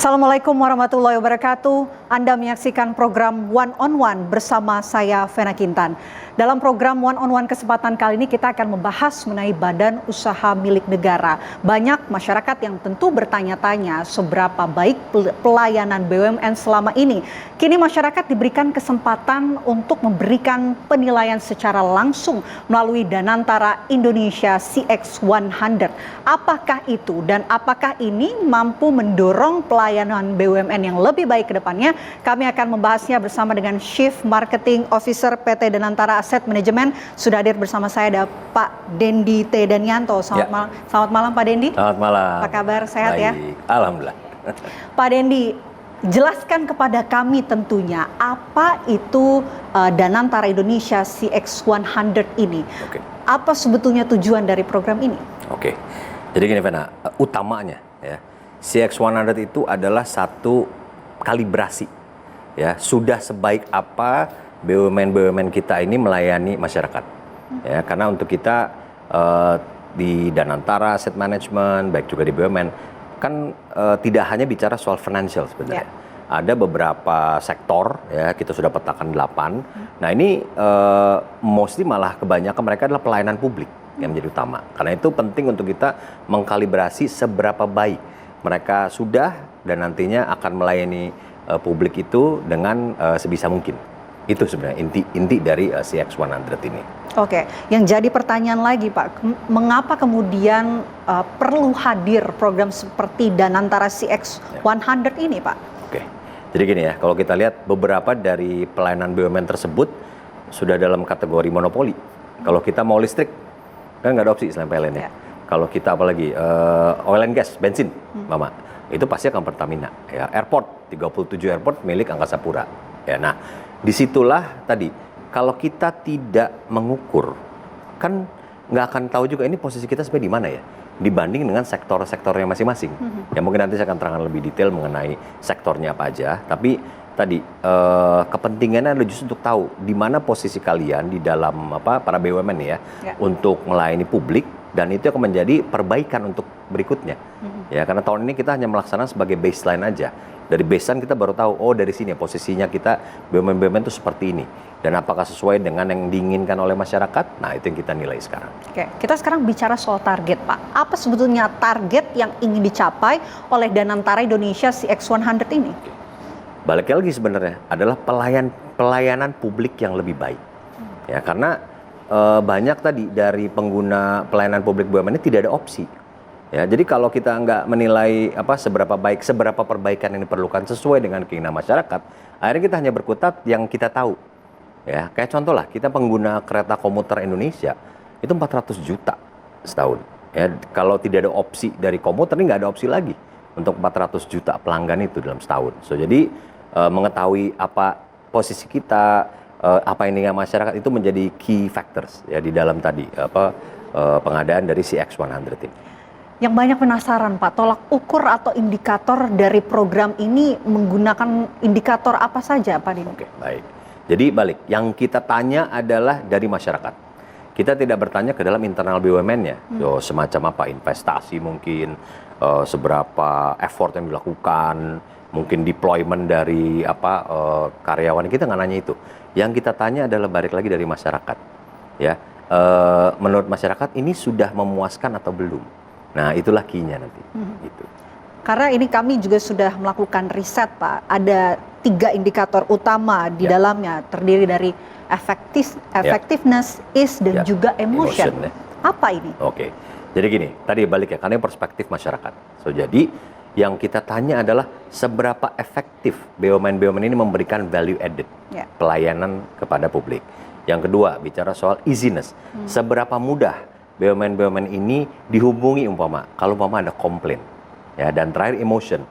Assalamualaikum warahmatullahi wabarakatuh. Anda menyaksikan program One on One bersama saya, Vena Kintan. Dalam program One on One kesempatan kali ini kita akan membahas mengenai badan usaha milik negara. Banyak masyarakat yang tentu bertanya-tanya seberapa baik pelayanan BUMN selama ini. Kini masyarakat diberikan kesempatan untuk memberikan penilaian secara langsung melalui Danantara Indonesia CX100. Apakah itu dan apakah ini mampu mendorong pelayanan BUMN yang lebih baik ke depannya? Kami akan membahasnya bersama dengan Chief Marketing Officer PT Danantara Asset Management. Sudah hadir bersama saya ada Pak Dendi T. Danianto. Selamat malam Pak Dendi. Selamat malam. Apa kabar? Sehat ya? Alhamdulillah. Pak Dendi, jelaskan kepada kami tentunya apa itu Danantara Indonesia CX100 ini. Apa sebetulnya tujuan dari program ini? Jadi gini Vena, utamanya ya, CX100 itu adalah satu kalibrasi ya, sudah sebaik apa BUMN kita ini melayani masyarakat ya, karena untuk kita di Danantara Asset Management baik juga di BUMN kan tidak hanya bicara soal financial sebenarnya. Ada beberapa sektor ya, kita sudah petakan 8. Nah ini mostly malah kebanyakan mereka adalah pelayanan publik yang menjadi utama. Karena itu penting untuk kita mengkalibrasi seberapa baik mereka sudah dan nantinya akan melayani publik itu dengan sebisa mungkin. Itu sebenarnya inti dari CX100 ini. Yang jadi pertanyaan lagi Pak, mengapa kemudian perlu hadir program seperti Danantara CX100 ini Pak? Jadi gini ya, kalau kita lihat beberapa dari pelayanan BUMN tersebut sudah dalam kategori monopoli. Kalau kita mau listrik, kan nggak ada opsi selain PLN ya. Kalau kita apalagi oil and gas, bensin, Mama, itu pasti akan Pertamina. Ya, airport, 37 airport milik Angkasa Pura. Ya, nah, disitulah tadi, kalau kita tidak mengukur, kan nggak akan tahu juga ini posisi kita sebenarnya di mana ya, dibanding dengan sektor-sektornya masing-masing. Ya mungkin nanti saya akan terangkan lebih detail mengenai sektornya apa aja. Tapi tadi kepentingannya adalah justru untuk tahu di mana posisi kalian di dalam para BUMN ya, untuk melayani publik, dan itu akan menjadi perbaikan untuk berikutnya. Ya karena tahun ini kita hanya melaksanakan sebagai baseline aja. Dari baseline kita baru tahu, oh dari sini posisinya kita BUMN itu seperti ini. Dan apakah sesuai dengan yang diinginkan oleh masyarakat? Nah itu yang kita nilai sekarang. Kita sekarang bicara soal target Pak. Apa sebetulnya target yang ingin dicapai oleh Danantara Indonesia CX100 ini? Balik lagi sebenarnya adalah pelayanan publik yang lebih baik. Ya karena banyak tadi dari pengguna pelayanan publik BUMN ini tidak ada opsi. Ya, jadi kalau kita nggak menilai seberapa baik, seberapa perbaikan yang diperlukan sesuai dengan keinginan masyarakat, akhirnya kita hanya berkutat yang kita tahu. Ya, kayak contoh lah, kita pengguna kereta komuter Indonesia itu 400 juta setahun. Ya, kalau tidak ada opsi dari komuter, ini nggak ada opsi lagi untuk 400 juta pelanggan itu dalam setahun. Jadi mengetahui apa posisi kita, apa yang dengan masyarakat itu menjadi key factors ya di dalam tadi pengadaan dari CX100 ini. Yang banyak penasaran Pak, tolak ukur atau indikator dari program ini menggunakan indikator apa saja Pak Dini? Baik. Jadi balik, yang kita tanya adalah dari masyarakat. Kita tidak bertanya ke dalam internal BUMN-nya. Semacam apa, investasi mungkin, seberapa effort yang dilakukan, mungkin deployment dari karyawan, kita nggak nanya itu. Yang kita tanya adalah balik lagi dari masyarakat. Ya, menurut masyarakat ini sudah memuaskan atau belum? Nah, itulah key-nya nanti. Gitu. Karena ini kami juga sudah melakukan riset, Pak. Ada 3 indikator utama di dalamnya, terdiri dari effectiveness, ease, dan juga emotion. Apa ini? Jadi gini, tadi balik ya, karena perspektif masyarakat. Jadi yang kita tanya adalah seberapa efektif BUMN ini memberikan value added, pelayanan kepada publik. Yang kedua, bicara soal easiness. Seberapa mudah BUMN ini dihubungi kalau ada komplain. Ya, dan terakhir emotion.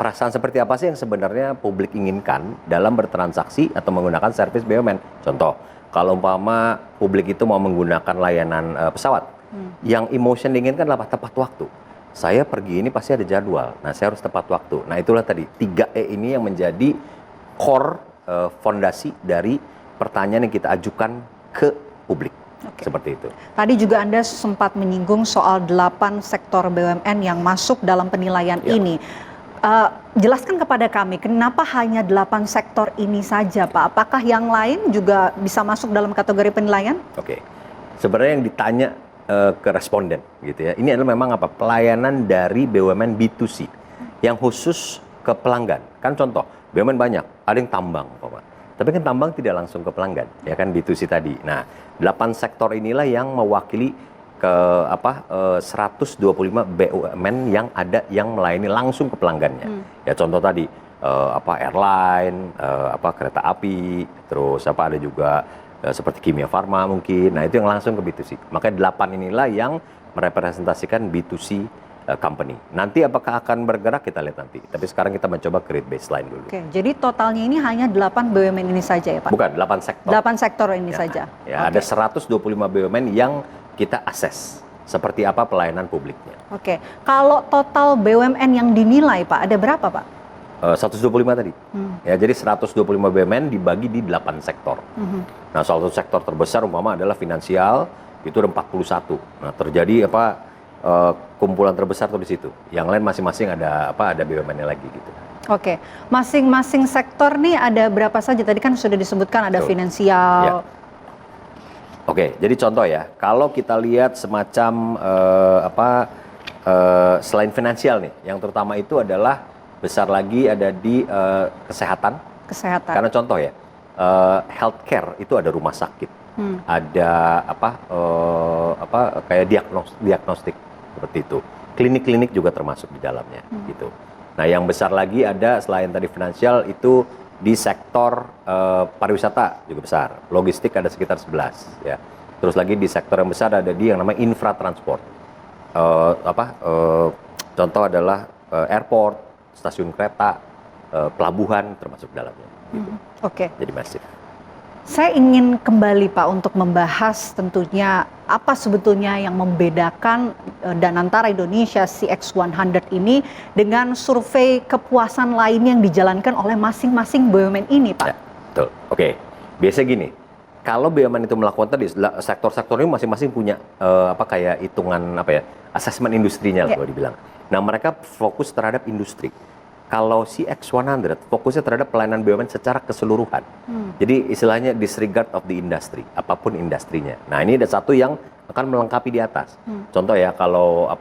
Perasaan seperti apa sih yang sebenarnya publik inginkan dalam bertransaksi atau menggunakan servis BUMN? Contoh, kalau publik itu mau menggunakan layanan pesawat, yang emotion diinginkan adalah tepat waktu. Saya pergi ini pasti ada jadwal, nah saya harus tepat waktu. Nah itulah tadi 3E ini yang menjadi core fondasi dari pertanyaan yang kita ajukan ke publik. Seperti itu. Tadi juga Anda sempat menyinggung soal 8 sektor BUMN yang masuk dalam penilaian ini. Jelaskan kepada kami, kenapa hanya 8 sektor ini saja, Pak? Apakah yang lain juga bisa masuk dalam kategori penilaian? Oke, sebenarnya yang ditanya ke responden gitu ya, ini adalah memang apa, pelayanan dari BUMN B2C yang khusus ke pelanggan. Kan contoh, BUMN banyak, ada yang tambang, Pak. Tapi kan tambang tidak langsung ke pelanggan, ya kan B2C tadi. Nah, 8 sektor inilah yang mewakili ke 125 BUMN yang ada yang melayani langsung ke pelanggannya. Ya contoh tadi airline, kereta api, terus ada juga seperti kimia farma mungkin. Nah, itu yang langsung ke B2C. Makanya 8 inilah yang merepresentasikan B2C company. Nanti apakah akan bergerak kita lihat nanti. Tapi sekarang kita mencoba create baseline dulu. Oke, jadi totalnya ini hanya 8 BUMN ini saja ya, Pak? Bukan, 8 sektor. 8 sektor ini Ya, saja. Ya, ada 125 BUMN yang kita akses seperti apa pelayanan publiknya. Oke, kalau total BUMN yang dinilai, Pak, ada berapa, Pak? 125 tadi. Ya, jadi 125 BUMN dibagi di 8 sektor. Nah, salah satu sektor terbesar umpama adalah finansial, itu ada 41. Nah, terjadi kumpulan terbesar tuh di situ. Yang lain masing-masing ada BUMN-nya lagi gitu. Oke, masing-masing sektor nih ada berapa saja? Tadi kan sudah disebutkan ada Betul. finansial. Ya. Oke, jadi contoh ya, kalau kita lihat semacam selain finansial nih, yang terutama itu adalah besar lagi ada di kesehatan. Kesehatan. Karena contoh ya, healthcare itu ada rumah sakit, ada kayak diagnostik seperti itu. Klinik-klinik juga termasuk di dalamnya, gitu. Nah, yang besar lagi ada selain tadi finansial itu di sektor pariwisata juga besar, logistik ada sekitar 11 ya. Terus lagi di sektor yang besar ada di yang namanya infratransport. Contoh adalah airport, stasiun kereta, pelabuhan termasuk dalamnya. Gitu. Oke. Jadi masif. Saya ingin kembali, Pak, untuk membahas tentunya apa sebetulnya yang membedakan dan antara Indonesia CX100 ini dengan survei kepuasan lain yang dijalankan oleh masing-masing BUMN ini, Pak. Ya, betul. Oke. Biasa gini, kalau BUMN itu melakukan tadi sektor-sektor ini masing-masing punya kayak hitungan asesmen industrinya lah, kalau dibilang. Nah, mereka fokus terhadap industri. Kalau CX100 fokusnya terhadap pelayanan BUMN secara keseluruhan. Jadi istilahnya disregard of the industry, apapun industrinya. Nah, ini ada satu yang akan melengkapi di atas. Contoh ya, kalau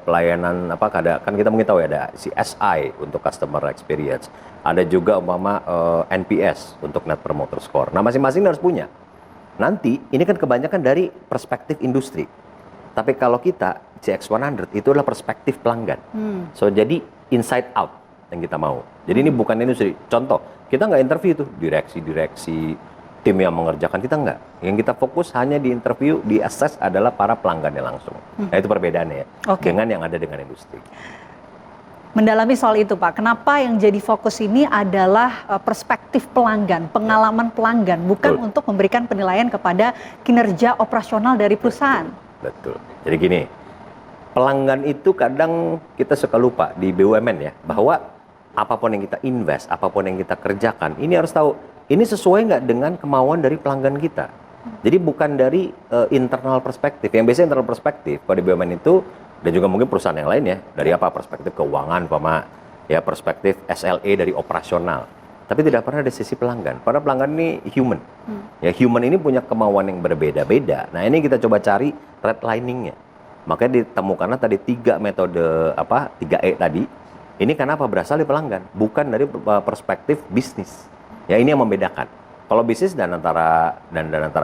pelayanan kan kita mungkin tahu ya, ada CSI untuk customer experience, ada juga NPS untuk net promoter score. Nah, masing-masing harus punya. Nanti ini kan kebanyakan dari perspektif industri. Tapi kalau kita CX100 itu adalah perspektif pelanggan. So jadi inside out yang kita mau. Jadi ini bukan industri. Contoh, kita nggak interview tuh direksi tim yang mengerjakan, kita nggak. Yang kita fokus hanya di interview, di assess adalah para pelanggannya langsung. Nah, itu perbedaannya ya dengan yang ada dengan industri. Mendalami soal itu, Pak, kenapa yang jadi fokus ini adalah perspektif pelanggan, pengalaman pelanggan, bukan untuk memberikan penilaian kepada kinerja operasional dari perusahaan. Betul. Jadi gini, pelanggan itu kadang kita suka lupa di BUMN ya, bahwa apapun yang kita invest, apapun yang kita kerjakan, ini harus tahu, ini sesuai nggak dengan kemauan dari pelanggan kita. Jadi bukan dari internal perspektif. Yang biasanya internal perspektif, kalau di BUMN itu, dan juga mungkin perusahaan yang lain ya, dari perspektif keuangan, perspektif SLA dari operasional. Tapi tidak pernah ada sisi pelanggan. Karena pelanggan ini human. Ya, human ini punya kemauan yang berbeda-beda. Nah, ini kita coba cari redlining-nya. Makanya ditemukanlah tadi 3 metode 3E tadi. Ini kenapa berasal dari pelanggan, bukan dari perspektif bisnis. Ya, ini yang membedakan. Kalau bisnis dan antara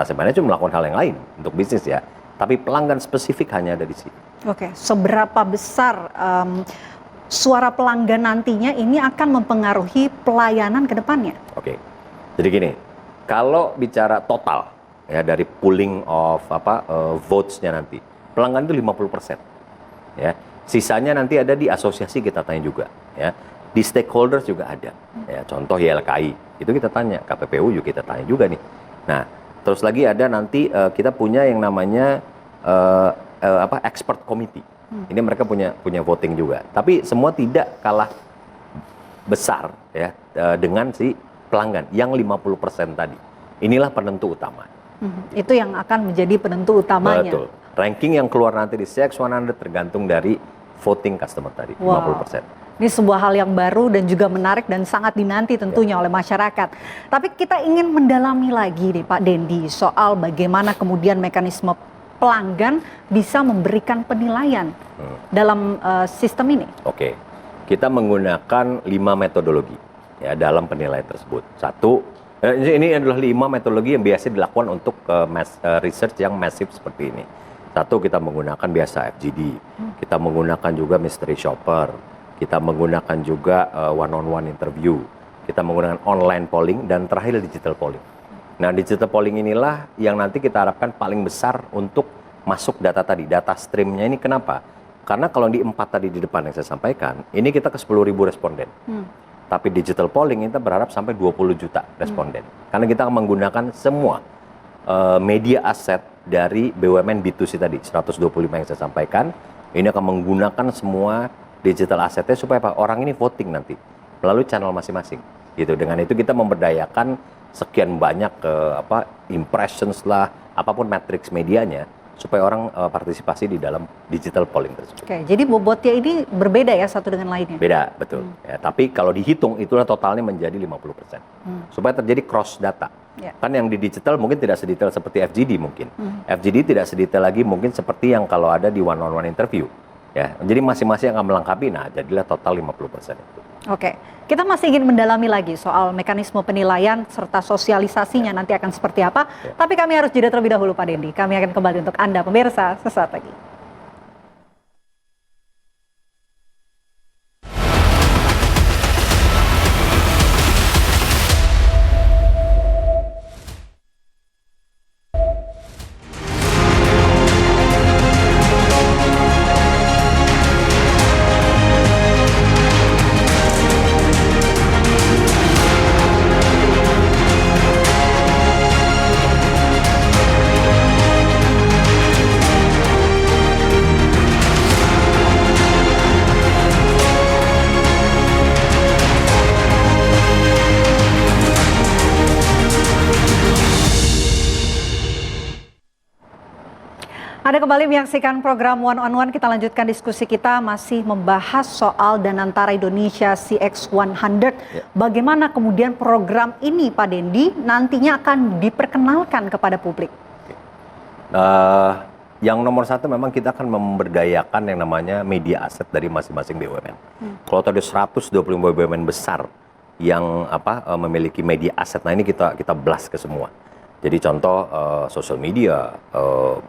sebenarnya cuma melakukan hal yang lain untuk bisnis ya. Tapi pelanggan spesifik hanya ada di sini. Oke, seberapa besar suara pelanggan nantinya ini akan mempengaruhi pelayanan ke depannya? Oke. Jadi gini, kalau bicara total ya dari pooling of votes-nya nanti, pelanggan itu 50%. Ya. Sisanya nanti ada di asosiasi, kita tanya juga ya. Di stakeholders juga ada. Ya, contoh YLKI, itu kita tanya, KPPU juga kita tanya juga nih. Nah, terus lagi ada nanti kita punya yang namanya expert committee. Ini mereka punya voting juga. Tapi semua tidak kalah besar ya dengan si pelanggan yang 50% tadi. Inilah penentu utama. Itu yang akan menjadi penentu utamanya. Betul. Ranking yang keluar nanti di CX100 tergantung dari voting customer tadi, 50%. Ini sebuah hal yang baru dan juga menarik dan sangat dinanti tentunya oleh masyarakat. Tapi kita ingin mendalami lagi nih Pak Dendi soal bagaimana kemudian mekanisme pelanggan bisa memberikan penilaian dalam sistem ini. Oke, kita menggunakan 5 metodologi ya dalam penilaian tersebut. Satu, ini adalah 5 metodologi yang biasa dilakukan untuk research yang masif seperti ini. Satu, kita menggunakan biasa FGD, kita menggunakan juga mystery shopper, kita menggunakan juga one-on-one interview, kita menggunakan online polling, dan terakhir digital polling. Nah, digital polling inilah yang nanti kita harapkan paling besar untuk masuk data tadi, data streamnya ini. Kenapa? Karena kalau di 4 tadi di depan yang saya sampaikan, ini kita ke 10.000 responden. Tapi digital polling kita berharap sampai 20 juta responden. Karena kita akan menggunakan semua media aset dari BUMN B2C tadi, 125 yang saya sampaikan, ini akan menggunakan semua digital asetnya supaya apa? Orang ini voting nanti melalui channel masing-masing. Gitu. Dengan itu kita memberdayakan sekian banyak impressions lah, apapun matriks medianya, supaya orang partisipasi di dalam digital polling tersebut. Oke, jadi bobotnya ini berbeda ya satu dengan lainnya? Beda, betul. Ya, tapi kalau dihitung itulah totalnya menjadi 50%. Supaya terjadi cross data. Kan yang di digital mungkin tidak sedetail seperti FGD mungkin. FGD tidak sedetail lagi mungkin seperti yang kalau ada di one-on-one interview. Ya, jadi masing-masing akan melengkapi, nah jadilah total 50% itu. Oke, kita masih ingin mendalami lagi soal mekanisme penilaian serta sosialisasinya nanti akan seperti apa. Tapi kami harus jeda terlebih dahulu Pak Dendi. Kami akan kembali untuk Anda pemirsa sesaat lagi. Anda kembali menyaksikan program One on One. Kita lanjutkan diskusi kita masih membahas soal Danantara Indonesia CX100. Bagaimana kemudian program ini Pak Dendi nantinya akan diperkenalkan kepada publik? Yang nomor satu memang kita akan memberdayakan yang namanya media aset dari masing-masing BUMN. Kalau tadi 125 BUMN besar yang memiliki media aset, nah ini kita blast ke semua. Jadi contoh social media,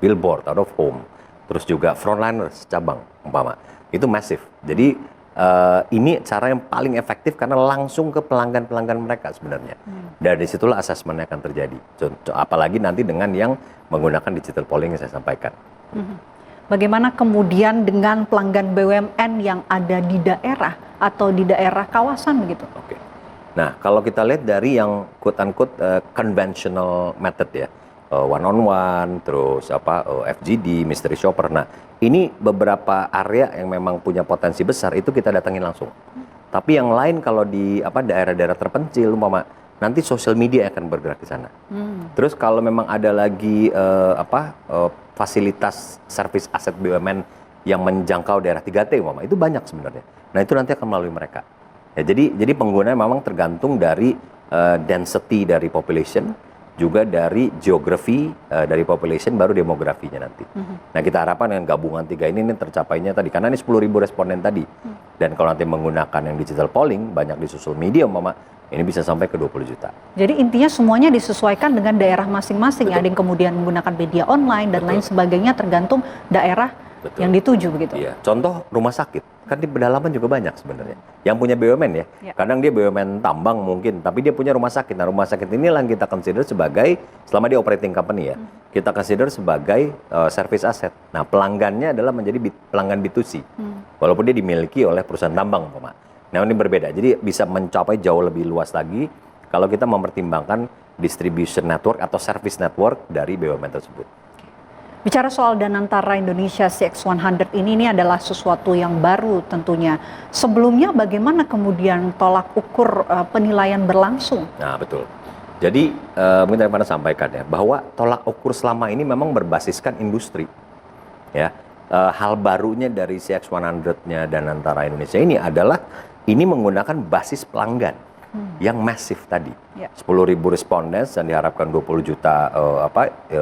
billboard, out of home, terus juga frontliners cabang umpama, itu masif. Jadi ini cara yang paling efektif karena langsung ke pelanggan-pelanggan mereka sebenarnya. Dan disitulah asesmennya akan terjadi. Contoh, apalagi nanti dengan yang menggunakan digital polling yang saya sampaikan. Bagaimana kemudian dengan pelanggan BUMN yang ada di daerah atau di daerah kawasan begitu? Oke. Nah, kalau kita lihat dari yang quote-unquote conventional method ya, one-on-one, terus FGD, mystery shopper. Nah, ini beberapa area yang memang punya potensi besar, itu kita datangin langsung. Tapi yang lain kalau di daerah-daerah terpencil, umpama, nanti sosial media akan bergerak di sana. Terus kalau memang ada lagi fasilitas service aset BUMN yang menjangkau daerah 3T, umpama, itu banyak sebenarnya. Nah, itu nanti akan melalui mereka. Ya, jadi pengguna memang tergantung dari density dari population, juga dari geografi dari population, baru demografinya nanti. Nah, kita harapkan dengan gabungan 3 ini tercapainya tadi, karena ini 10.000 responden tadi. Dan kalau nanti menggunakan yang digital polling, banyak di social media, umpama, ini bisa sampai ke 20 juta. Jadi intinya semuanya disesuaikan dengan daerah masing-masing. Ada yang kemudian menggunakan media online dan lain sebagainya tergantung daerah yang dituju begitu. Iya. Contoh rumah sakit, kan di pedalaman juga banyak sebenarnya. Yang punya BUMN ya. Kadang dia BUMN tambang mungkin, tapi dia punya rumah sakit. Nah, rumah sakit inilah yang kita consider sebagai, selama dia operating company ya, kita consider sebagai service asset. Nah, pelanggannya adalah menjadi pelanggan B2C. Walaupun dia dimiliki oleh perusahaan tambang, Pak. Nah, ini berbeda. Jadi bisa mencapai jauh lebih luas lagi kalau kita mempertimbangkan distribution network atau service network dari BUMN tersebut. Bicara soal Danantara Indonesia CX100 ini adalah sesuatu yang baru tentunya. Sebelumnya bagaimana kemudian tolak ukur penilaian berlangsung? Nah, betul. Jadi mungkin saya pernah sampaikan ya, bahwa tolak ukur selama ini memang berbasiskan industri. Ya, hal barunya dari CX100-nya Danantara Indonesia ini adalah ini menggunakan basis pelanggan yang masif tadi. 10.000 responden dan diharapkan 20 juta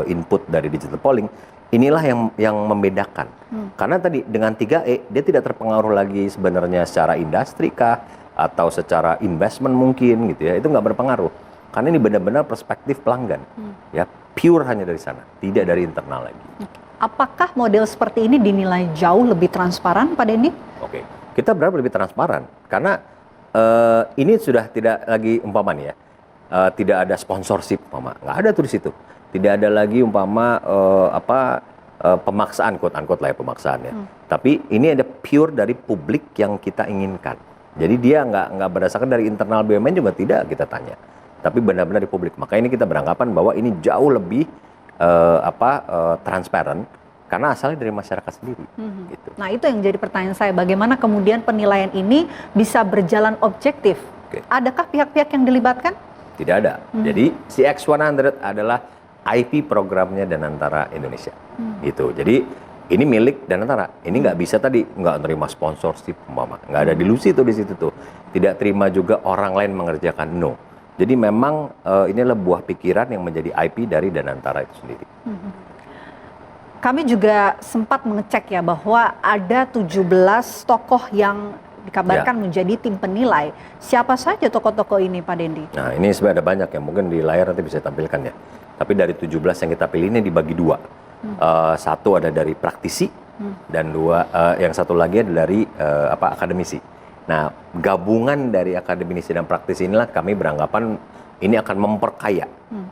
input dari digital polling. Inilah yang membedakan. Karena tadi dengan 3E dia tidak terpengaruh lagi sebenarnya secara industri kah atau secara investment mungkin gitu ya. Itu nggak berpengaruh. Karena ini benar-benar perspektif pelanggan. Ya, pure hanya dari sana, tidak dari internal lagi. Apakah model seperti ini dinilai jauh lebih transparan, Pak Dendi? Oke, kita berharap lebih transparan karena ini sudah tidak lagi umpamanya ya, tidak ada sponsorship nggak ada tuh di situ. Tidak ada lagi umpama pemaksaan quote unquote lah ya pemaksaannya. Tapi ini ada pure dari publik yang kita inginkan. Jadi dia nggak berdasarkan dari internal BUMN juga tidak kita tanya. Tapi benar-benar di publik. Makanya ini kita beranggapan bahwa ini jauh lebih transparan karena asalnya dari masyarakat sendiri. Gitu. Nah itu yang jadi pertanyaan saya, bagaimana kemudian penilaian ini bisa berjalan objektif? Adakah pihak-pihak yang dilibatkan? Tidak ada. Jadi CX100 adalah IP programnya Danantara Indonesia. Gitu. Jadi ini milik Danantara. Ini nggak bisa tadi nggak terima sponsorship, nggak ada dilusi tuh di situ tuh. Tidak terima juga orang lain mengerjakan, no. Jadi memang ini adalah buah pikiran yang menjadi IP dari Danantara itu sendiri. Kami juga sempat mengecek ya bahwa ada 17 tokoh yang dikabarkan menjadi tim penilai. Siapa saja tokoh-tokoh ini, Pak Dendi? Nah ini sebenarnya ada banyak ya, mungkin di layar nanti bisa tampilkan ya. Tapi dari 17 yang kita pilih ini dibagi dua. Satu ada dari praktisi dan yang satu lagi ada dari akademisi. Nah gabungan dari akademisi dan praktisi inilah kami beranggapan ini akan memperkaya.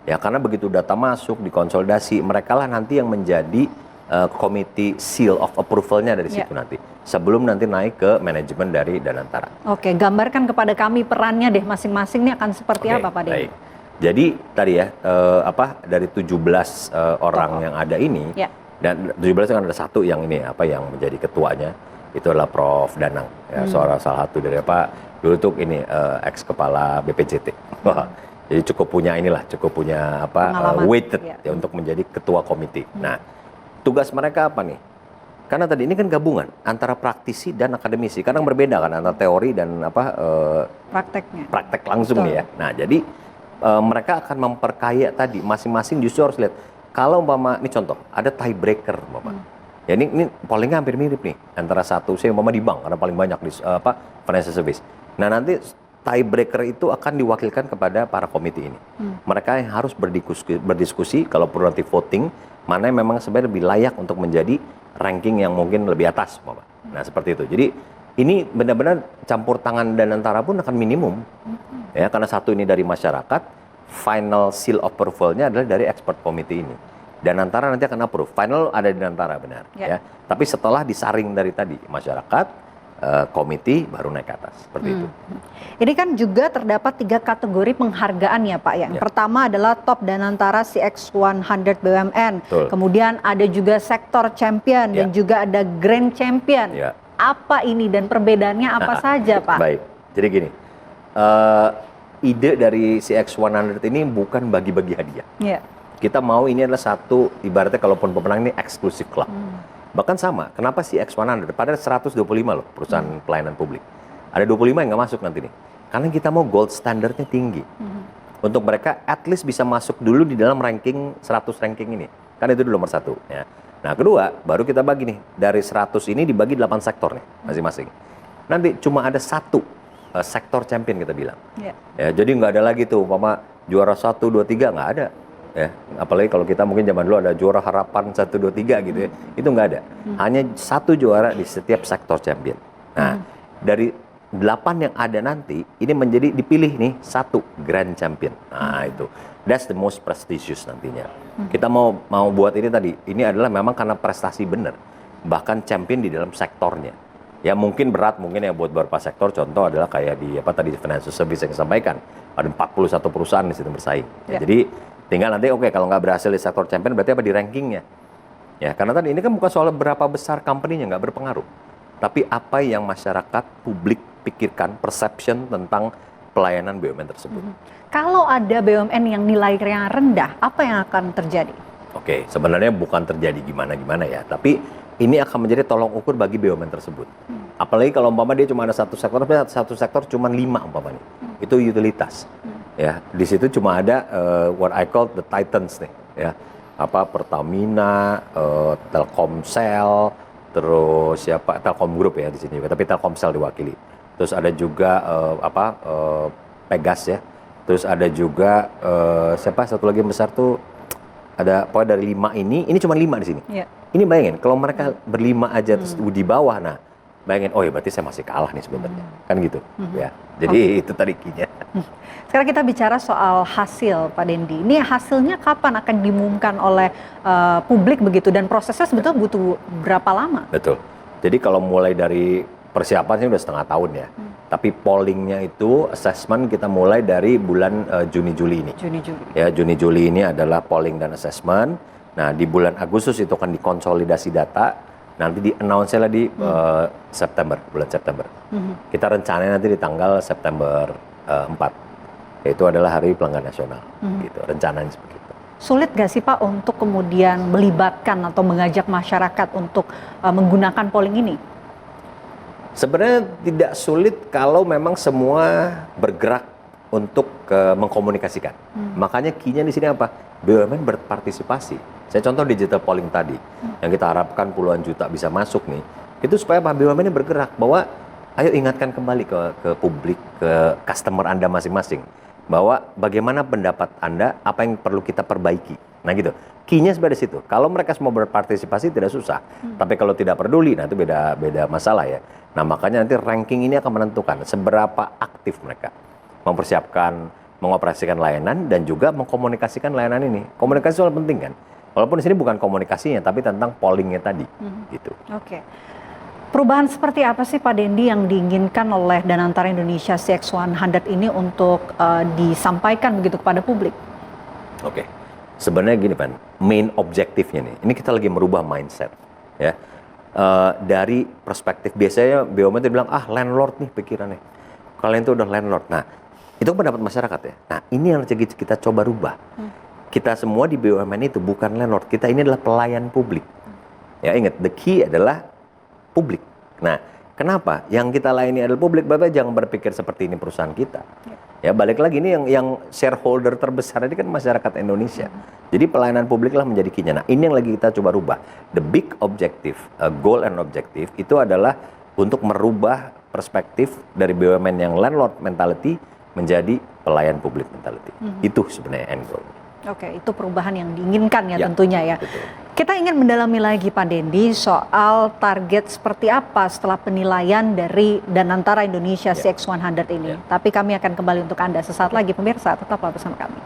Ya karena begitu data masuk, dikonsolidasi, mereka lah nanti yang menjadi komite seal of approval-nya dari situ nanti. Sebelum nanti naik ke manajemen dari Danantara. Oke, gambarkan kepada kami perannya deh masing-masing ini akan seperti apa, Pak Dendi? Baik. Jadi tadi ya dari 17 orang yang ada ini dan 17 kan ada satu yang ini yang menjadi ketuanya itu adalah Prof Danang ya, salah satu dari dulu tuh ini ex kepala BPJT. Jadi cukup punya weighted ya untuk menjadi ketua komite. Nah, tugas mereka apa nih? Karena tadi ini kan gabungan antara praktisi dan akademisi. Kadang berbeda kan antara teori dan praktek langsung nih ya. Nah, jadi mereka akan memperkaya tadi masing-masing justru harus lihat kalau ini contoh ada tiebreaker ya ini pollingnya hampir mirip nih antara satu saya di bank karena paling banyak di financial service. Nah, nanti tiebreaker itu akan diwakilkan kepada para komite ini. Mereka yang harus berdiskusi kalau perlu nanti voting mana yang memang sebenarnya lebih layak untuk menjadi ranking yang mungkin lebih atas. Nah seperti itu. Jadi ini benar-benar campur tangan Danantara pun akan minimum. Ya karena satu ini dari masyarakat, final seal of approval-nya adalah dari expert committee ini. Danantara nanti akan approve. Final ada di Danantara benar. Ya. Tapi setelah disaring dari tadi masyarakat, komite baru naik ke atas seperti itu. Ini kan juga terdapat 3 kategori penghargaan ya Pak. Yang pertama adalah Top Danantara CX100 BUMN. Kemudian ada juga Sektor Champion dan juga ada Grand Champion. Apa ini dan perbedaannya apa saja Pak? Baik, jadi gini, ide dari CX100 ini bukan bagi-bagi hadiah. Kita mau ini adalah satu, ibaratnya kalaupun pemenang ini eksklusif club. Bahkan sama, kenapa CX100? Padahal 125 loh perusahaan pelayanan publik. Ada 25 yang nggak masuk nanti nih. Karena kita mau gold standarnya tinggi. Untuk mereka at least bisa masuk dulu di dalam ranking 100 ranking ini. Kan itu dulu nomor 1. Ya. Nah kedua, baru kita bagi nih. Dari 100 ini dibagi 8 sektor nih masing-masing. Nanti cuma ada 1 sektor champion kita bilang. Ya, jadi nggak ada lagi tuh, juara 1, 2, 3 nggak ada. Ya, apalagi kalau kita mungkin zaman dulu ada juara harapan 1, 2, 3 gitu ya, itu nggak ada. Hanya 1 juara di setiap sektor champion. Nah, dari 8 yang ada nanti, ini menjadi dipilih nih 1 grand champion. Nah itu, that's the most prestigious nantinya. Kita mau buat ini tadi, ini adalah memang karena prestasi bener, bahkan champion di dalam sektornya. Ya mungkin berat, mungkin ya buat beberapa sektor, contoh adalah kayak di tadi financial service yang disampaikan, ada 41 perusahaan di situ bersaing. Ya, jadi tinggal nanti kalau nggak berhasil di sektor champion berarti di rankingnya. Ya karena tadi ini kan bukan soal berapa besar company-nya, nggak berpengaruh. Tapi apa yang masyarakat publik pikirkan, perception tentang pelayanan BUMN tersebut. Kalau ada BUMN yang nilainya rendah, apa yang akan terjadi? Oke, sebenarnya bukan terjadi gimana-gimana ya, tapi ini akan menjadi tolong ukur bagi BUMN tersebut. Apalagi kalau umpama dia cuma ada satu sektor, tapi satu sektor cuma 5 umpamanya. Itu utilitas. Ya, di situ cuma ada what I call the titans nih, ya. Apa Pertamina, Telkomsel, terus siapa Telkom Group ya di sini juga, tapi Telkomsel diwakili. Terus ada juga Pegas ya. Terus ada juga siapa satu lagi yang besar tuh, ada pokoknya dari 5 ini cuma 5 di sini. Yeah. Ini bayangin kalau mereka berlima aja terus di bawah, nah bayangin, oh ya berarti saya masih kalah nih sebenarnya, kan gitu ya. Jadi itu tadi kinya. Sekarang kita bicara soal hasil, Pak Dendi. Ini hasilnya kapan akan diumumkan oleh publik begitu, dan prosesnya sebetulnya butuh berapa lama? Betul. Jadi kalau mulai dari persiapannya udah setengah tahun ya. Tapi pollingnya itu assessment kita mulai dari bulan Juni-Juli ini. Juni-Juli. Ya, Juni-Juli ini adalah polling dan assessment. Nah, di bulan Agustus itu akan dikonsolidasi data. Nanti di-announce lah di September, bulan September. Kita rencananya nanti di tanggal September 4. Yaitu adalah Hari Pelanggan Nasional. Gitu, rencananya seperti itu. Sulit gak sih Pak untuk kemudian melibatkan atau mengajak masyarakat untuk menggunakan polling ini? Sebenarnya tidak sulit kalau memang semua bergerak untuk mengkomunikasikan. Makanya key-nya di sini apa? BUMN berpartisipasi. Saya contoh digital polling tadi, yang kita harapkan puluhan juta bisa masuk nih. Itu supaya apa? BUMN ini bergerak bahwa ayo ingatkan kembali ke publik, ke customer Anda masing-masing, bahwa bagaimana pendapat Anda, apa yang perlu kita perbaiki. Nah gitu. Key-nya sebenarnya di situ. Kalau mereka semua berpartisipasi tidak susah. Tapi kalau tidak peduli, nah itu beda masalah ya. Nah makanya nanti ranking ini akan menentukan seberapa aktif mereka mempersiapkan, mengoperasikan layanan dan juga mengkomunikasikan layanan ini. Komunikasi soal penting kan. Walaupun di sini bukan komunikasinya, tapi tentang pollingnya tadi. Gitu. Oke. Perubahan seperti apa sih Pak Dendi yang diinginkan oleh Danantara Indonesia CX100 ini untuk disampaikan begitu kepada publik? Oke. Sebenarnya gini Pan, main objektifnya nih, ini kita lagi merubah mindset ya. Dari perspektif biasanya BUMN itu bilang, landlord nih pikirannya, kalian itu udah landlord. Nah itu pendapat masyarakat ya. Nah ini yang kita coba rubah. Kita semua di BUMN itu bukan landlord, kita ini adalah pelayan publik. Ya ingat, the key adalah publik. Nah kenapa? Yang kita layani adalah publik, Bapak jangan berpikir seperti ini perusahaan kita. Ya balik lagi ini yang shareholder terbesar ini kan masyarakat Indonesia. Jadi pelayanan publik lah menjadi key-nya. Nah ini yang lagi kita coba rubah. The big objective, goal and objective itu adalah untuk merubah perspektif dari BUMN yang landlord mentality menjadi pelayan publik mentality. Itu sebenarnya end goal. Oke, itu perubahan yang diinginkan ya tentunya ya. Betul. Kita ingin mendalami lagi Pak Dendi soal target seperti apa setelah penilaian dari Danantara Indonesia CX100 ini. Tapi kami akan kembali untuk Anda sesaat lagi, pemirsa, tetaplah bersama kami.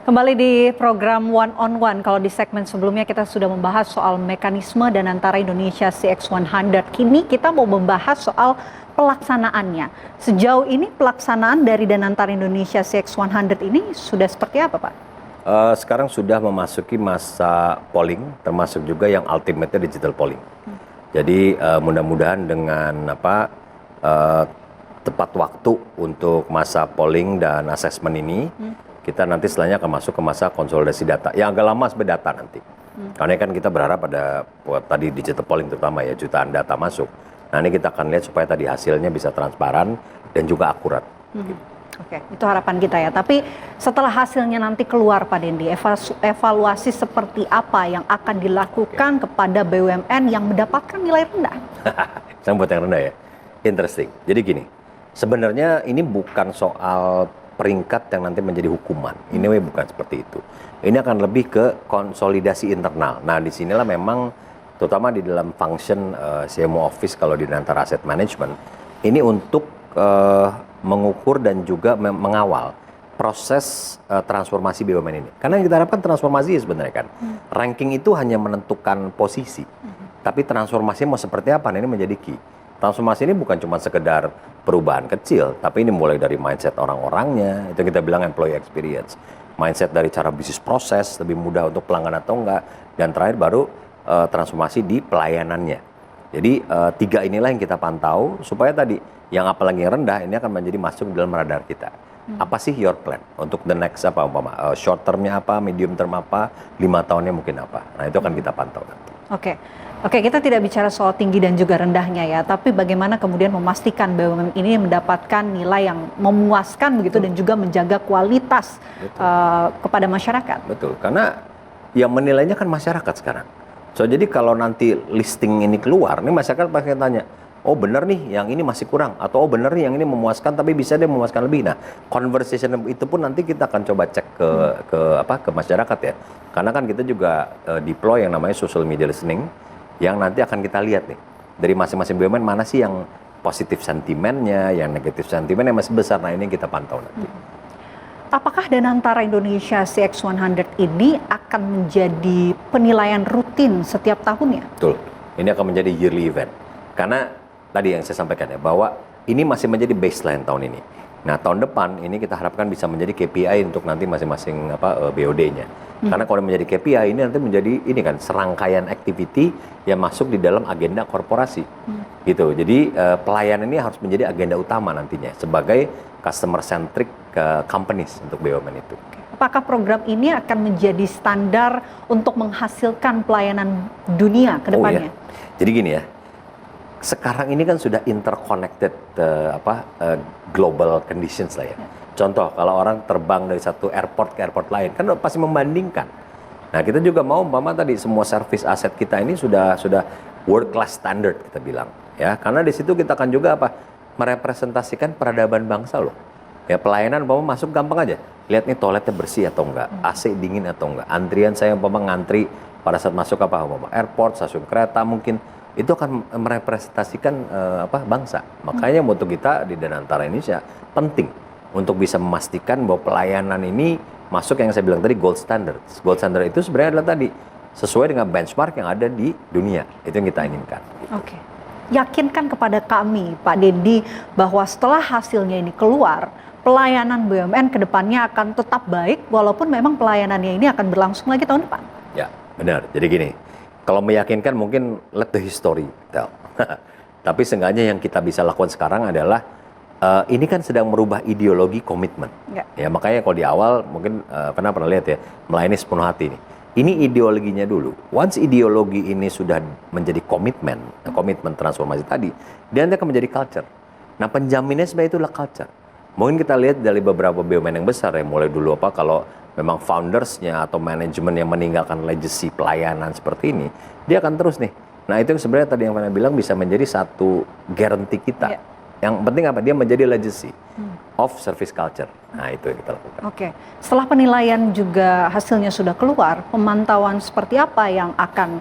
Kembali di program One on One. Kalau di segmen sebelumnya kita sudah membahas soal mekanisme Danantara Indonesia CX100. Kini kita mau membahas soal pelaksanaannya. Sejauh ini pelaksanaan dari Danantara Indonesia CX100 ini sudah seperti apa Pak? Sekarang sudah memasuki masa polling, termasuk juga yang ultimate-nya digital polling. Jadi mudah-mudahan dengan tepat waktu untuk masa polling dan assessment ini, kita nanti setelahnya akan masuk ke masa konsolidasi data. Yang agak lama sebenarnya data nanti. Karena kan kita berharap ada tadi digital polling terutama ya, jutaan data masuk. Nah ini kita akan lihat supaya tadi hasilnya bisa transparan dan juga akurat. Oke, itu harapan kita ya. Tapi setelah hasilnya nanti keluar Pak Dendi, evaluasi seperti apa yang akan dilakukan kepada BUMN yang mendapatkan nilai rendah? Saya buat yang rendah ya. Interesting. Jadi gini, sebenarnya ini bukan soal peringkat yang nanti menjadi hukuman. Ini bukan seperti itu. Ini akan lebih ke konsolidasi internal. Nah, disinilah memang terutama di dalam function CMO Office kalau di antara asset management, ini untuk mengukur dan juga mengawal proses transformasi BUMN ini. Karena yang kita harapkan transformasi sebenarnya kan. Ranking itu hanya menentukan posisi. Tapi transformasi mau seperti apa, nah ini menjadi key. Transformasi ini bukan cuma sekedar perubahan kecil, tapi ini mulai dari mindset orang-orangnya, itu kita bilang employee experience. Mindset dari cara bisnis proses, lebih mudah untuk pelanggan atau enggak. Dan terakhir baru transformasi di pelayanannya. Jadi 3 inilah yang kita pantau, supaya tadi, yang apalagi yang rendah, ini akan menjadi masuk dalam radar kita. Apa sih your plan? Untuk the next apa, short termnya apa, medium term apa, 5 tahunnya mungkin apa. Nah itu akan kita pantau nanti. Oke, kita tidak bicara soal tinggi dan juga rendahnya ya, tapi bagaimana kemudian memastikan BUMN ini mendapatkan nilai yang memuaskan begitu dan juga menjaga kualitas kepada masyarakat. Betul, karena yang menilainya kan masyarakat sekarang. So jadi kalau nanti listing ini keluar, nih masyarakat pasti tanya, oh benar nih yang ini masih kurang, atau oh benar nih yang ini memuaskan tapi bisa dia memuaskan lebih. Nah, conversation itu pun nanti kita akan coba cek ke masyarakat ya. Karena kan kita juga deploy yang namanya social media listening, yang nanti akan kita lihat nih dari masing-masing BUMN mana sih yang positif sentimennya, yang negatif sentimennya masih besar. Nah ini yang kita pantau nanti. Apakah Danantara Indonesia CX100 ini akan menjadi penilaian rutin setiap tahunnya? Betul, ini akan menjadi yearly event. Karena tadi yang saya sampaikan ya, bahwa ini masih menjadi baseline tahun ini. Nah tahun depan ini kita harapkan bisa menjadi KPI untuk nanti masing-masing BOD-nya. Karena kalau menjadi KPI ini nanti menjadi ini kan serangkaian activity yang masuk di dalam agenda korporasi. Gitu. Jadi pelayanan ini harus menjadi agenda utama nantinya sebagai customer centric companies untuk BUMN itu. Apakah program ini akan menjadi standar untuk menghasilkan pelayanan dunia ke depannya? Oh, iya. Jadi gini ya. Sekarang ini kan sudah interconnected global conditions lah ya. Contoh, kalau orang terbang dari satu airport ke airport lain, kan pasti membandingkan. Nah, kita juga mau tadi semua service aset kita ini sudah world class standard kita bilang, ya. Karena di situ kita akan juga merepresentasikan peradaban bangsa loh. Ya, pelayanan masuk gampang aja. Lihat nih toiletnya bersih atau enggak, AC dingin atau enggak. Antrian saya ngantri pada saat masuk airport, stasiun kereta mungkin itu akan merepresentasikan bangsa. Makanya moto kita di Danantara Indonesia penting untuk bisa memastikan bahwa pelayanan ini masuk yang saya bilang tadi gold standard. Gold standard itu sebenarnya adalah tadi sesuai dengan benchmark yang ada di dunia. Itu yang kita inginkan. Oke. Yakinkan kepada kami, Pak Dendi, bahwa setelah hasilnya ini keluar, pelayanan BUMN ke depannya akan tetap baik, walaupun memang pelayanannya ini akan berlangsung lagi tahun depan. Ya, benar. Jadi gini, kalau meyakinkan mungkin let the history tell. Tapi seenggaknya yang kita bisa lakukan sekarang adalah ini kan sedang merubah ideologi komitmen. Ya makanya kalau di awal mungkin pernah lihat ya, melayani sepenuh hati nih. Ini ideologinya dulu. Once ideologi ini sudah menjadi komitmen transformasi tadi, dia nanti akan menjadi culture. Nah penjaminnya sebenarnya itulah culture. Mungkin kita lihat dari beberapa BUMN yang besar ya, mulai dulu kalau memang foundersnya atau manajemen yang meninggalkan legacy pelayanan seperti ini, dia akan terus nih. Nah itu yang sebenarnya tadi yang Fana bilang bisa menjadi satu guarantee kita. Yang penting apa? Dia menjadi legacy of service culture. Nah itu yang kita lakukan. Oke. Setelah penilaian juga hasilnya sudah keluar, pemantauan seperti apa yang akan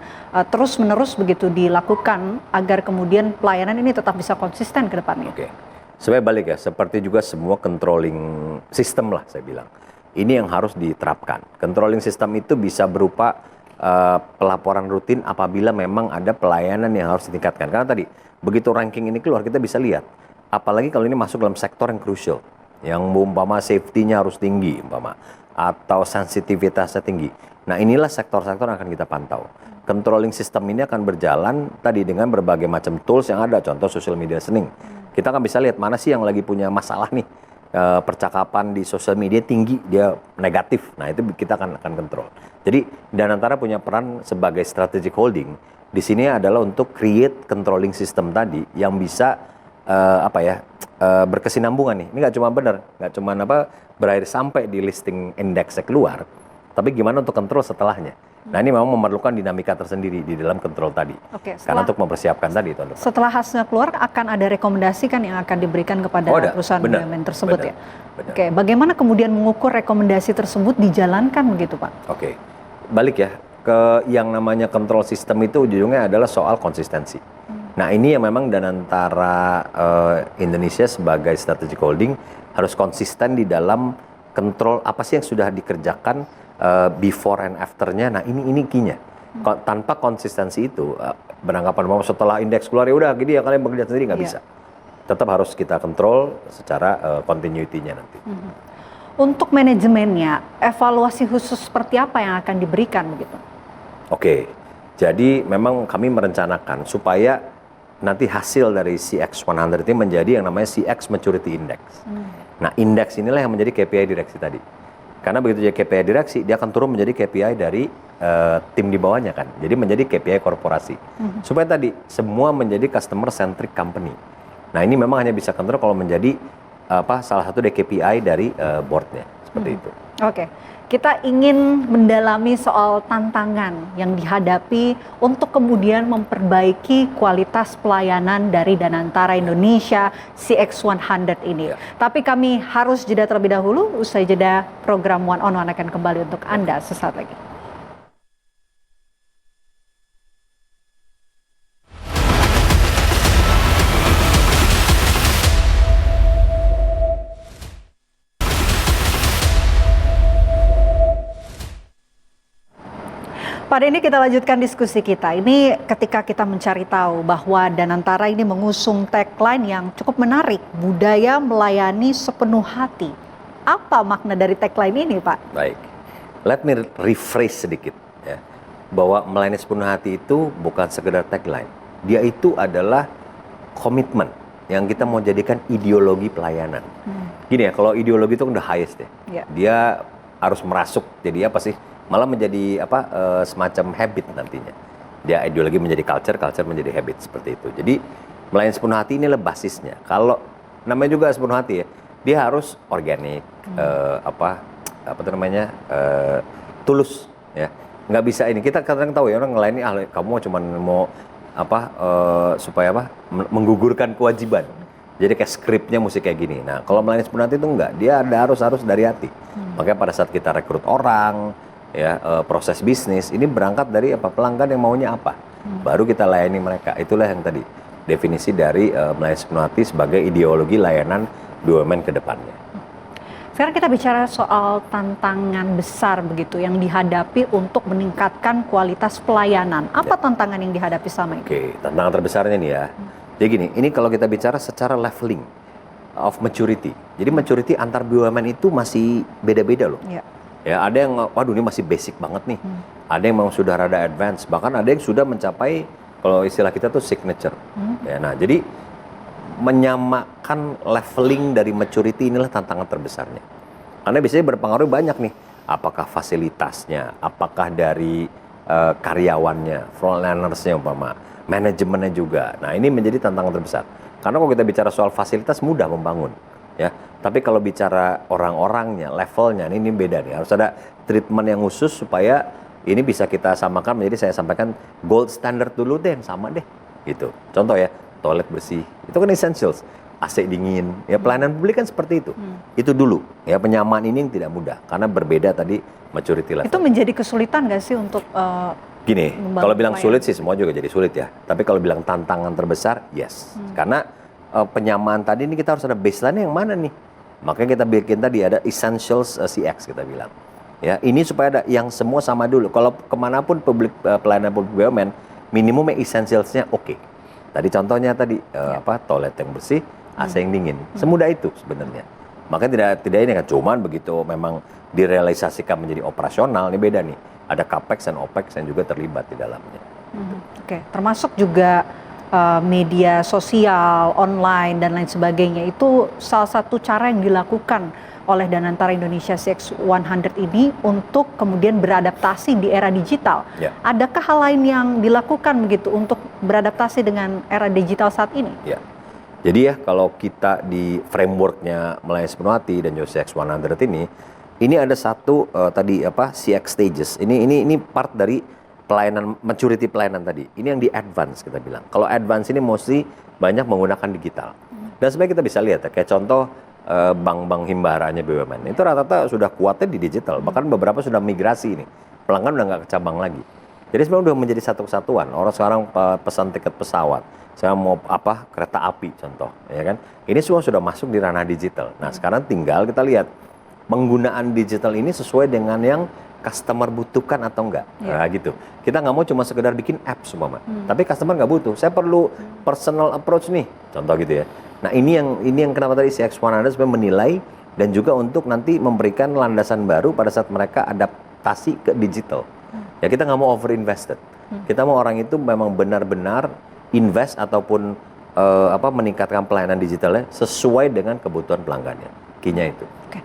terus-menerus begitu dilakukan agar kemudian pelayanan ini tetap bisa konsisten ke depannya? Oke. Sebenarnya balik ya, seperti juga semua controlling system lah saya bilang. Ini yang harus diterapkan. Controlling system itu bisa berupa pelaporan rutin apabila memang ada pelayanan yang harus ditingkatkan. Karena tadi begitu ranking ini keluar kita bisa lihat. Apalagi kalau ini masuk dalam sektor yang crucial, yang safety-nya harus tinggi, atau sensitivitasnya tinggi. Nah inilah sektor-sektor yang akan kita pantau. Controlling system ini akan berjalan tadi dengan berbagai macam tools yang ada, contoh social media listening. Kita akan bisa lihat mana sih yang lagi punya masalah nih, percakapan di social media tinggi, dia negatif. Nah itu kita akan kontrol. Jadi Danantara punya peran sebagai strategic holding. Di sini adalah untuk create controlling system tadi yang bisa berkesinambungan nih. Ini nggak cuma benar, nggak cuma berakhir sampai di listing indeksnya keluar, tapi gimana untuk kontrol setelahnya. Nah ini memang memerlukan dinamika tersendiri di dalam kontrol tadi. Oke, Karena untuk mempersiapkan tadi itu. Setelah hasilnya keluar akan ada rekomendasi kan yang akan diberikan kepada perusahaan BUMN tersebut ya. Benar. Oke, bagaimana kemudian mengukur rekomendasi tersebut dijalankan begitu Pak? Oke, balik ya ke yang namanya kontrol sistem itu ujungnya adalah soal konsistensi. Nah ini yang memang Danantara Indonesia sebagai strategic holding harus konsisten di dalam kontrol apa sih yang sudah dikerjakan before and after-nya. Nah ini key-nya. Tanpa konsistensi itu beranggapan bahwa setelah indeks keluar ya udah gini ya kalian bekerja sendiri nggak bisa. Tetap harus kita kontrol secara continuity-nya nanti. Untuk manajemennya, evaluasi khusus seperti apa yang akan diberikan begitu? Oke, jadi memang kami merencanakan supaya nanti hasil dari CX100 ini menjadi yang namanya CX Maturity Index. Nah, indeks inilah yang menjadi KPI direksi tadi. Karena begitu jadi KPI direksi, dia akan turun menjadi KPI dari tim di bawahnya kan. Jadi menjadi KPI korporasi. Supaya tadi semua menjadi customer centric company. Nah, ini memang hanya bisa kontrol kalau menjadi salah satu dari KPI dari boardnya seperti itu. Oke, kita ingin mendalami soal tantangan yang dihadapi untuk kemudian memperbaiki kualitas pelayanan dari Danantara Indonesia CX100 ini. Tapi kami harus jeda terlebih dahulu. Usai jeda, program One on One akan kembali untuk Anda sesaat lagi. Pada ini kita lanjutkan diskusi kita. Ini ketika kita mencari tahu bahwa Danantara ini mengusung tagline yang cukup menarik, budaya melayani sepenuh hati. Apa makna dari tagline ini, Pak? Baik, let me rephrase sedikit ya, bahwa melayani sepenuh hati itu bukan sekedar tagline. Dia itu adalah komitmen yang kita mau jadikan ideologi pelayanan. Gini ya, kalau ideologi itu udah highest ya. Dia harus merasuk. Jadi apa sih? Malah menjadi semacam habit nantinya. Dia ideologi menjadi culture, culture menjadi habit seperti itu. Jadi melayani sepenuh hati inilah basisnya. Kalau namanya juga sepenuh hati ya, dia harus organik, tulus ya. Nggak bisa ini. Kita kadang tahu ya orang ngelayani kamu cuma mau supaya menggugurkan kewajiban. Jadi kayak skripnya mesti kayak gini. Nah kalau melayani sepenuh hati itu enggak, dia harus dari hati. Makanya pada saat kita rekrut orang, proses bisnis ini berangkat dari pelanggan yang maunya apa, baru kita layani mereka. Itulah yang tadi definisi dari melayani sepenuh hati sebagai ideologi layanan BUMN ke depannya. Sekarang kita bicara soal tantangan besar begitu yang dihadapi untuk meningkatkan kualitas pelayanan. Apa tantangan yang dihadapi sama ini? Oke, tantangan terbesarnya nih ya. Jadi gini, ini kalau kita bicara secara leveling of maturity. Jadi maturity antar BUMN itu masih beda-beda loh. Ya, ada yang waduh ini masih basic banget nih. Ada yang memang sudah rada advance, bahkan ada yang sudah mencapai kalau istilah kita tuh signature. Ya, nah, jadi menyamakan leveling dari maturity inilah tantangan terbesarnya. Karena biasanya berpengaruh banyak nih. Apakah fasilitasnya, apakah dari karyawannya, frontlinersnya umpama, manajemennya juga. Nah, ini menjadi tantangan terbesar. Karena kalau kita bicara soal fasilitas mudah membangun, ya. Tapi kalau bicara orang-orangnya, levelnya, ini beda nih. Harus ada treatment yang khusus supaya ini bisa kita samakan menjadi, saya sampaikan, gold standard dulu deh, yang sama deh. Gitu. Contoh ya, toilet bersih. Itu kan essentials. AC dingin. Ya pelayanan publik kan seperti itu. Itu dulu. Ya penyamaan ini yang tidak mudah. Karena berbeda tadi maturity level. Itu menjadi kesulitan nggak sih untuk gini, kalau bilang sulit sih semua juga jadi sulit ya. Tapi kalau bilang tantangan terbesar, yes. Karena penyamaan tadi ini kita harus ada baseline yang mana nih? Makanya kita bikin tadi ada essentials CX kita bilang. Ya, ini supaya ada yang semua sama dulu. Kalau kemanapun pelayanan publik BUMN, minimumnya essentialsnya oke. Tadi contohnya tadi toilet yang bersih, AC yang dingin. Semudah itu sebenarnya. Makanya tidak ini kan, cuman begitu memang direalisasikan menjadi operasional, ini beda nih. Ada capex dan opex yang juga terlibat di dalamnya. Oke, termasuk juga media sosial, online dan lain sebagainya. Itu salah satu cara yang dilakukan oleh Danantara Indonesia CX100 ini untuk kemudian beradaptasi di era digital. Adakah hal lain yang dilakukan begitu untuk beradaptasi dengan era digital saat ini? Ya. Jadi ya kalau kita di frameworknya Melayani Sepenuh Hati dan juga CX100 ini ada satu tadi CX stages. Ini part dari pelayanan maturity pelayanan tadi. Ini yang di advance kita bilang. Kalau advance ini mostly banyak menggunakan digital. Dan sebenarnya kita bisa lihat ya, kayak contoh bank-bank himbaranya BUMN itu rata-rata sudah kuatnya di digital. Bahkan beberapa sudah migrasi ini. Pelanggan udah nggak ke cabang lagi. Jadi sebenarnya udah menjadi satu kesatuan. Orang sekarang pesan tiket pesawat, saya mau kereta api contoh, ya kan? Ini semua sudah masuk di ranah digital. Nah sekarang tinggal kita lihat penggunaan digital ini sesuai dengan yang customer butuhkan atau enggak, nah, gitu. Kita nggak mau cuma sekedar bikin apps umpama, tapi customer nggak butuh. Saya perlu personal approach nih, contoh gitu ya. Nah ini yang kenapa tadi CX100 sebenarnya menilai dan juga untuk nanti memberikan landasan baru pada saat mereka adaptasi ke digital. Ya kita nggak mau over invested. Kita mau orang itu memang benar-benar invest ataupun meningkatkan pelayanan digitalnya sesuai dengan kebutuhan pelanggannya. Kinya itu. Oke.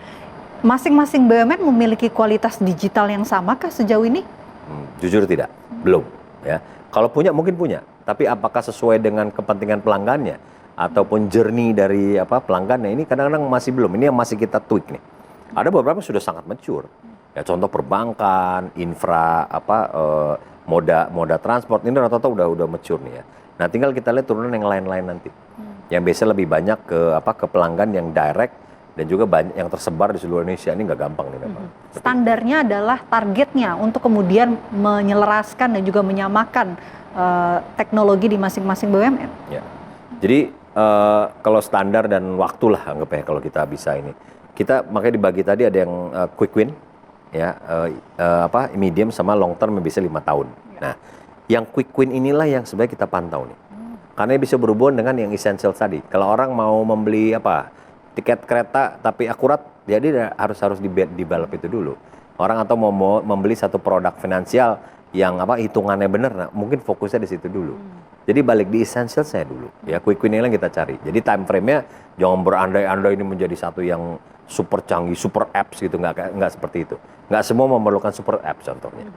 Masing-masing BUMN memiliki kualitas digital yang sama kah sejauh ini? Jujur tidak, belum. Ya, kalau punya mungkin punya, tapi apakah sesuai dengan kepentingan pelanggannya ataupun journey dari pelanggannya ini kadang-kadang masih belum. Ini yang masih kita tweak nih. Ada beberapa yang sudah sangat mature. Ya contoh perbankan, infra, moda transport ini rata-rata udah mature nih ya. Nah tinggal kita lihat turunan yang lain-lain nanti. Yang biasanya lebih banyak ke pelanggan yang direct dan juga banyak yang tersebar di seluruh Indonesia. Ini nggak gampang nih memang. Standarnya adalah targetnya untuk kemudian menyelaraskan dan juga menyamakan teknologi di masing-masing BUMN. Ya. Jadi kalau standar dan waktu lah anggapnya kalau kita bisa ini. Kita makanya dibagi tadi ada yang quick win, ya medium sama long term yang bisa 5 tahun. Nah, yang quick win inilah yang sebenarnya kita pantau nih. Karena bisa berhubungan dengan yang essential tadi. Kalau orang mau membeli tiket kereta tapi akurat, jadi harus develop itu dulu. Orang atau mau membeli satu produk finansial yang hitungannya benar, nah, mungkin fokusnya di situ dulu. Jadi balik di essential saya dulu. Ya quick win yang kita cari. Jadi time frame-nya jangan berandai-andai ini menjadi satu yang super canggih, super apps gitu, nggak seperti itu. Nggak semua memerlukan super apps contohnya.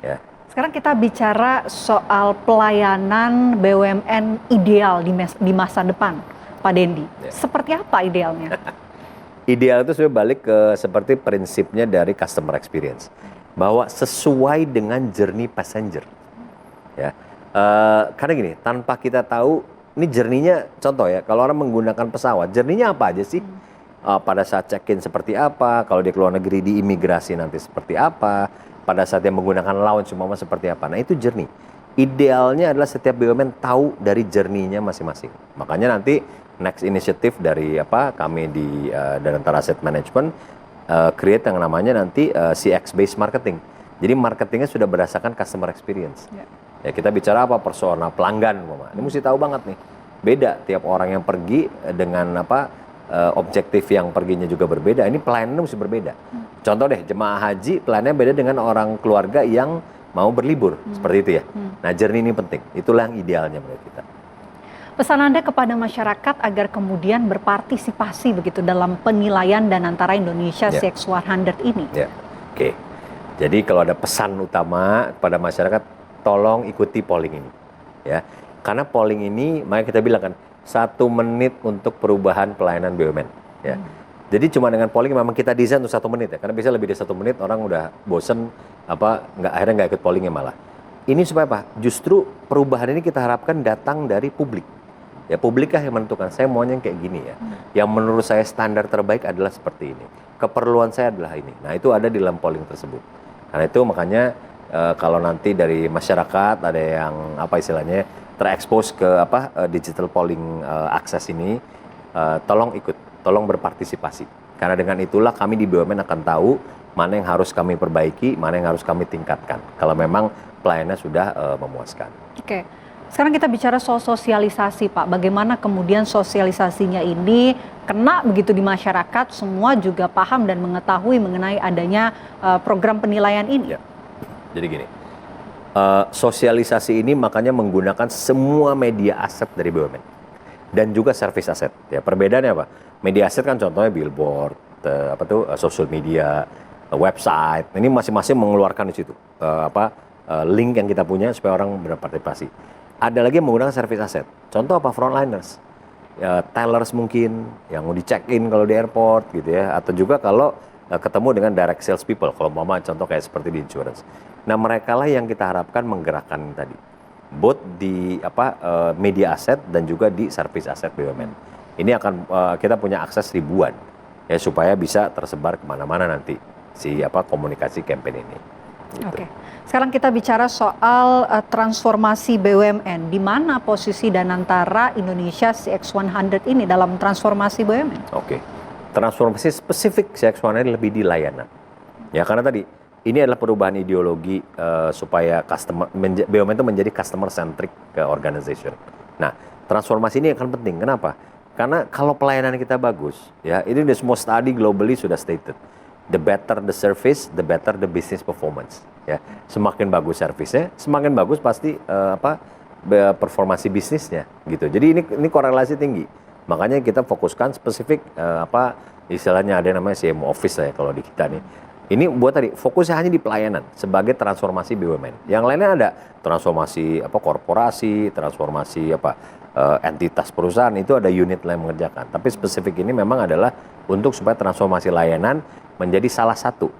Ya. Sekarang kita bicara soal pelayanan BUMN ideal di masa depan, Pak Dendi. Ya. Seperti apa idealnya? Ideal itu sebenarnya balik ke seperti prinsipnya dari customer experience, bahwa sesuai dengan journey passenger. Ya, karena gini, tanpa kita tahu ini journey-nya, contoh ya, kalau orang menggunakan pesawat, journey-nya apa aja sih? Pada saat check-in seperti apa, kalau dia keluar negeri di imigrasi nanti seperti apa, pada saat dia menggunakan lounge semua seperti apa. Nah itu journey. Idealnya adalah setiap BUMN tahu dari journey-nya masing-masing. Makanya nanti next initiative dari kami di Danantara Asset Management create yang namanya nanti CX based marketing. Jadi marketingnya sudah berdasarkan customer experience. Ya kita bicara persona pelanggan, ini mesti tahu banget nih. Beda tiap orang yang pergi dengan objektif yang perginya juga berbeda. Ini pelayanannya mesti berbeda. Contoh deh, jemaah haji pelayanannya beda dengan orang keluarga yang mau berlibur, seperti itu ya. Nah journey ini penting, itulah yang idealnya menurut kita. Pesan Anda kepada masyarakat agar kemudian berpartisipasi begitu dalam penilaian Danantara Indonesia CX100 ini. Ya. Oke, jadi kalau ada pesan utama kepada masyarakat, tolong ikuti polling ini. Ya, karena polling ini, makanya kita bilang kan, 1 menit untuk perubahan pelayanan BUMN. Ya. Jadi cuma dengan polling memang kita desain untuk 1 menit ya, karena bisa lebih dari 1 menit orang udah bosen, akhirnya nggak ikut pollingnya malah. Ini supaya apa? Justru perubahan ini kita harapkan datang dari publik. Ya publikah yang menentukan, saya maunya kayak gini ya. Yang menurut saya standar terbaik adalah seperti ini. Keperluan saya adalah ini. Nah itu ada di dalam polling tersebut. Karena itu makanya kalau nanti dari masyarakat ada yang istilahnya terekspos ke digital polling akses ini, tolong ikut, tolong berpartisipasi. Karena dengan itulah kami di BUMN akan tahu mana yang harus kami perbaiki, mana yang harus kami tingkatkan. Kalau memang pelayanannya sudah memuaskan. Oke, sekarang kita bicara soal sosialisasi Pak. Bagaimana kemudian sosialisasinya ini kena begitu di masyarakat, semua juga paham dan mengetahui mengenai adanya program penilaian ini. Ya. Jadi gini, sosialisasi ini makanya menggunakan semua media aset dari BUMN dan juga service aset. Ya, perbedaannya apa? Media aset kan contohnya billboard, social media, website. Ini masing-masing mengeluarkan di situ link yang kita punya supaya orang berpartisipasi. Ada lagi yang menggunakan service aset. Contoh frontliners. tellers mungkin yang mau di check in kalau di airport gitu ya, atau juga kalau ketemu dengan direct sales people, kalau mama contoh kayak seperti di insurance. Nah mereka lah yang kita harapkan menggerakkan tadi, both di media aset dan juga di service aset BUMN. Ini akan kita punya akses ribuan ya supaya bisa tersebar kemana-mana nanti si komunikasi campaign ini. Gitu. Oke. Sekarang kita bicara soal transformasi BUMN. Di mana posisi Danantara Indonesia CX100 ini dalam transformasi BUMN? Oke. Transformasi spesifik CX100 lebih di layanan. Ya karena tadi ini adalah perubahan ideologi supaya BUMN itu menjadi customer centric ke organization. Nah, transformasi ini akan penting. Kenapa? Karena kalau pelayanan kita bagus, ya ini di semua study globally sudah stated. The better the service, the better the business performance. Ya, semakin bagus servisnya, semakin bagus pasti performasi bisnisnya, gitu. Jadi ini korelasi tinggi. Makanya kita fokuskan spesifik istilahnya ada yang namanya CMO office ya kalau di kita nih. Ini buat tadi fokusnya hanya di pelayanan sebagai transformasi BUMN. Yang lainnya ada transformasi korporasi, transformasi entitas perusahaan, itu ada unit lain mengerjakan. Tapi spesifik ini memang adalah untuk supaya transformasi layanan menjadi salah satu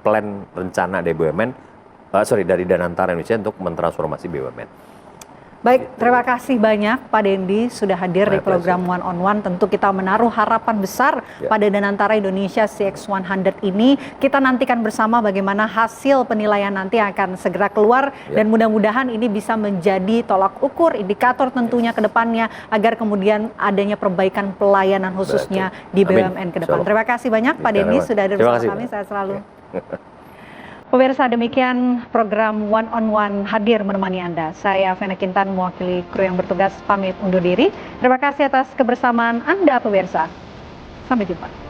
plan rencana dari BUMN, dari Danantara Indonesia untuk mentransformasi BUMN. Baik, terima kasih banyak Pak Dendi sudah hadir di program One on One. Tentu kita menaruh harapan besar pada Danantara Indonesia CX100 ini. Kita nantikan bersama bagaimana hasil penilaian nanti akan segera keluar dan mudah-mudahan ini bisa menjadi tolak ukur, indikator tentunya ke depannya agar kemudian adanya perbaikan pelayanan khususnya di BUMN ke depan. Terima kasih banyak Pak Dendi sudah hadir bersama kami. Sehat selalu. Pemirsa, demikian program One on One hadir menemani Anda. Saya Fenakhintan mewakili kru yang bertugas pamit undur diri. Terima kasih atas kebersamaan Anda pemirsa. Sampai jumpa.